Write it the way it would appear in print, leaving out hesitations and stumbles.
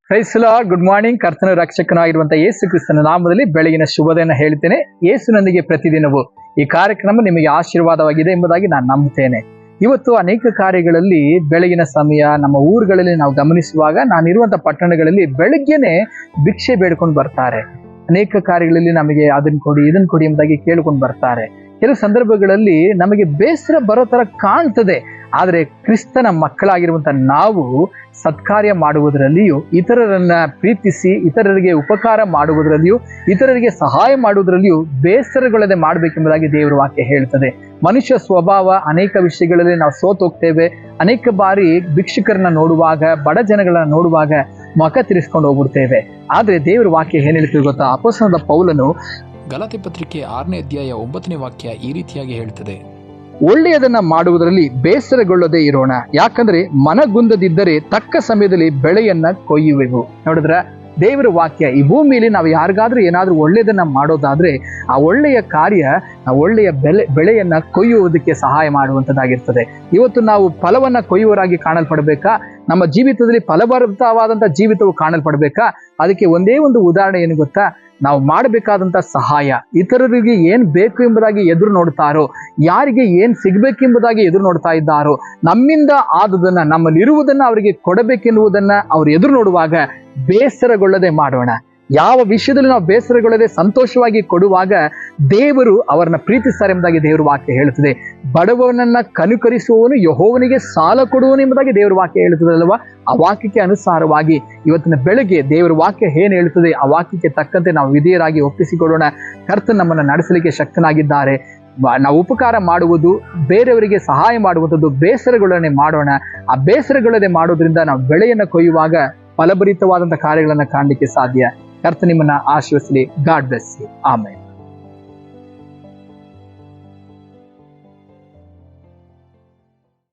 Price the Lord. Good morning. ಕರ್ತನ ರಕ್ಷಕನಾಗಿರುವಂತಹ ಯೇಸು ಕ್ರಿಸ್ತನ ನಾಮದಲ್ಲಿ ಬೆಳಗಿನ ಶುಭೋದಯನ ಹೇಳ್ತೇನೆ. ಯೇಸುನೊಂದಿಗೆ ಪ್ರತಿದಿನವೂ ಈ ಕಾರ್ಯಕ್ರಮ ನಿಮಗೆ ಆಶೀರ್ವಾದವಾಗಿದೆ ಎಂಬುದಾಗಿ ನಾನು ನಂಬುತ್ತೇನೆ. ಇವತ್ತು ಅನೇಕ ಕಾರ್ಯಗಳಲ್ಲಿ ಬೆಳಗಿನ ಸಮಯ ನಮ್ಮ ಊರುಗಳಲ್ಲಿ ನಾವು ಗಮನಿಸುವಾಗ, ನಾನಿರುವಂತಹ ಪಟ್ಟಣಗಳಲ್ಲಿ ಬೆಳಗ್ಗೆನೆ ಭಿಕ್ಷೆ ಬೇಡ್ಕೊಂಡು ಬರ್ತಾರೆ. ಅನೇಕ ಕಾರ್ಯಗಳಲ್ಲಿ ನಮಗೆ ಅದನ್ನ ಕೊಡಿ ಇದನ್ನ ಕೊಡಿ ಎಂಬುದಾಗಿ ಕೇಳ್ಕೊಂಡು ಬರ್ತಾರೆ. ಕೆಲವು ಸಂದರ್ಭಗಳಲ್ಲಿ ನಮಗೆ ಬೇಸರ ಬರೋ ತರ ಕಾಣ್ತದೆ. ಆದರೆ ಕ್ರಿಸ್ತನ ಮಕ್ಕಳಾಗಿರುವಂತ ನಾವು ಸತ್ಕಾರ್ಯ ಮಾಡುವುದರಲ್ಲಿಯೂ, ಇತರರನ್ನ ಪ್ರೀತಿಸಿ ಇತರರಿಗೆ ಉಪಕಾರ ಮಾಡುವುದರಲ್ಲಿಯೂ, ಇತರರಿಗೆ ಸಹಾಯ ಮಾಡುವುದರಲ್ಲಿಯೂ ಬೇಸರಗೊಳ್ಳದೆ ಮಾಡಬೇಕೆಂಬುದಾಗಿ ದೇವರ ವಾಕ್ಯ ಹೇಳ್ತದೆ. ಮನುಷ್ಯ ಸ್ವಭಾವ ಅನೇಕ ವಿಷಯಗಳಲ್ಲಿ ನಾವು ಸೋತೋಗ್ತೇವೆ. ಅನೇಕ ಬಾರಿ ಭಿಕ್ಷುಕರನ್ನ ನೋಡುವಾಗ, ಬಡ ಜನಗಳನ್ನ ನೋಡುವಾಗ ಮುಖ ತಿರ್ಸ್ಕೊಂಡು ಹೋಗ್ಬಿಡ್ತೇವೆ. ಆದ್ರೆ ದೇವರ ವಾಕ್ಯ ಏನ್ ಹೇಳ್ತೀವಿ ಗೊತ್ತಾ? ಅಪೊಸ್ತಲನಾದ ಪೌಲನು ಗಲಾತ್ಯ ಪತ್ರಿಕೆ 6ನೇ ಅಧ್ಯಾಯ 9ನೇ ವಾಕ್ಯ ಈ ರೀತಿಯಾಗಿ ಹೇಳ್ತದೆ: ಒಳ್ಳೆಯದನ್ನ ಮಾಡುವುದರಲ್ಲಿ ಬೇಸರಗೊಳ್ಳದೆ ಇರೋಣ, ಯಾಕಂದ್ರೆ ಮನಗುಂದದಿದ್ದರೆ ತಕ್ಕ ಸಮಯದಲ್ಲಿ ಬೆಳೆಯನ್ನ ಕೊಯ್ಯುವೆವು. ನೋಡಿದ್ರ ದೇವರ ವಾಕ್ಯ ಈ ಭೂಮಿಯಲ್ಲಿ ನಾವು ಯಾರಿಗಾದ್ರೂ ಏನಾದ್ರೂ ಒಳ್ಳೆಯದನ್ನ ಮಾಡೋದಾದ್ರೆ ಆ ಒಳ್ಳೆಯ ಕಾರ್ಯ ಒಳ್ಳೆಯ ಬೆಳೆಯನ್ನ ಕೊಯ್ಯುವುದಕ್ಕೆ ಸಹಾಯ ಮಾಡುವಂತದ್ದಾಗಿರ್ತದೆ. ಇವತ್ತು ನಾವು ಫಲವನ್ನ ಕೊಯ್ಯುವರಾಗಿ ಕಾಣಲ್ಪಡ್ಬೇಕಾ? ನಮ್ಮ ಜೀವಿತದಲ್ಲಿ ಫಲಭರಿತವಾದಂತಹ ಜೀವಿತವು ಕಾಣಲ್ಪಡ್ಬೇಕಾ? ಅದಕ್ಕೆ ಒಂದೇ ಒಂದು ಉದಾಹರಣೆ ಏನು ಗೊತ್ತಾ? ನಾವು ಮಾಡಬೇಕಾದಂತ ಸಹಾಯ, ಇತರರಿಗೆ ಏನ್ ಬೇಕು ಎಂಬುದಾಗಿ ಎದುರು ನೋಡ್ತಾರೋ, ಯಾರಿಗೆ ಏನ್ ಸಿಗ್ಬೇಕೆಂಬುದಾಗಿ ಎದುರು ನೋಡ್ತಾ ಇದ್ದಾರೋ, ನಮ್ಮಿಂದ ಆದುದನ್ನ, ನಮ್ಮಲ್ಲಿರುವುದನ್ನ ಅವರಿಗೆ ಕೊಡಬೇಕೆನ್ನುವುದನ್ನ ಅವ್ರು ಎದುರು ನೋಡುವಾಗ ಬೇಸರಗೊಳ್ಳದೆ ಮಾಡೋಣ. ಯಾವ ವಿಷಯದಲ್ಲಿ ನಾವು ಬೇಸರಗೊಳ್ಳದೆ ಸಂತೋಷವಾಗಿ ಕೊಡುವಾಗ ದೇವರು ಅವರನ್ನ ಪ್ರೀತಿಸ್ತಾರೆ ಎಂಬುದಾಗಿ ದೇವರ ವಾಕ್ಯ ಹೇಳುತ್ತದೆ. ಬಡವನನ್ನ ಕನುಕರಿಸುವವನು ಯೆಹೋವನಿಗೆ ಸಾಲ ಕೊಡುವನು ಎಂಬುದಾಗಿ ದೇವರ ವಾಕ್ಯ ಹೇಳುತ್ತದೆ ಅಲ್ವಾ? ಆ ವಾಕ್ಯಕ್ಕೆ ಅನುಸಾರವಾಗಿ ಇವತ್ತಿನ ಬೆಳಗ್ಗೆ ದೇವರ ವಾಕ್ಯ ಏನ್ ಹೇಳುತ್ತದೆ ಆ ವಾಕ್ಯಕ್ಕೆ ತಕ್ಕಂತೆ ನಾವು ವಿಧೇಯರಾಗಿ ಒಪ್ಪಿಸಿಕೊಡೋಣ. ಕರ್ತನ ನಮ್ಮನ್ನ ನಡೆಸಲಿಕ್ಕೆ ಶಕ್ತನಾಗಿದ್ದಾರೆ. ನಾವು ಉಪಕಾರ ಮಾಡುವುದು, ಬೇರೆಯವರಿಗೆ ಸಹಾಯ ಮಾಡುವಂಥದ್ದು ಬೇಸರಗೊಳ್ಳನೆ ಮಾಡೋಣ. ಆ ಬೇಸರಗೊಳ್ಳದೆ ಮಾಡೋದ್ರಿಂದ ನಾವು ಬೆಳೆಯನ್ನ ಕೊಯ್ಯುವಾಗ ಫಲಭರಿತವಾದಂತಹ ಕಾರ್ಯಗಳನ್ನ ಕಾಣಲಿಕ್ಕೆ ಸಾಧ್ಯ. ಕರ್ತ ನಿಮ್ಮನ್ನ ಆಶೀರ್ವದಿಸಲಿ. God bless you. ಆಮೆನ್.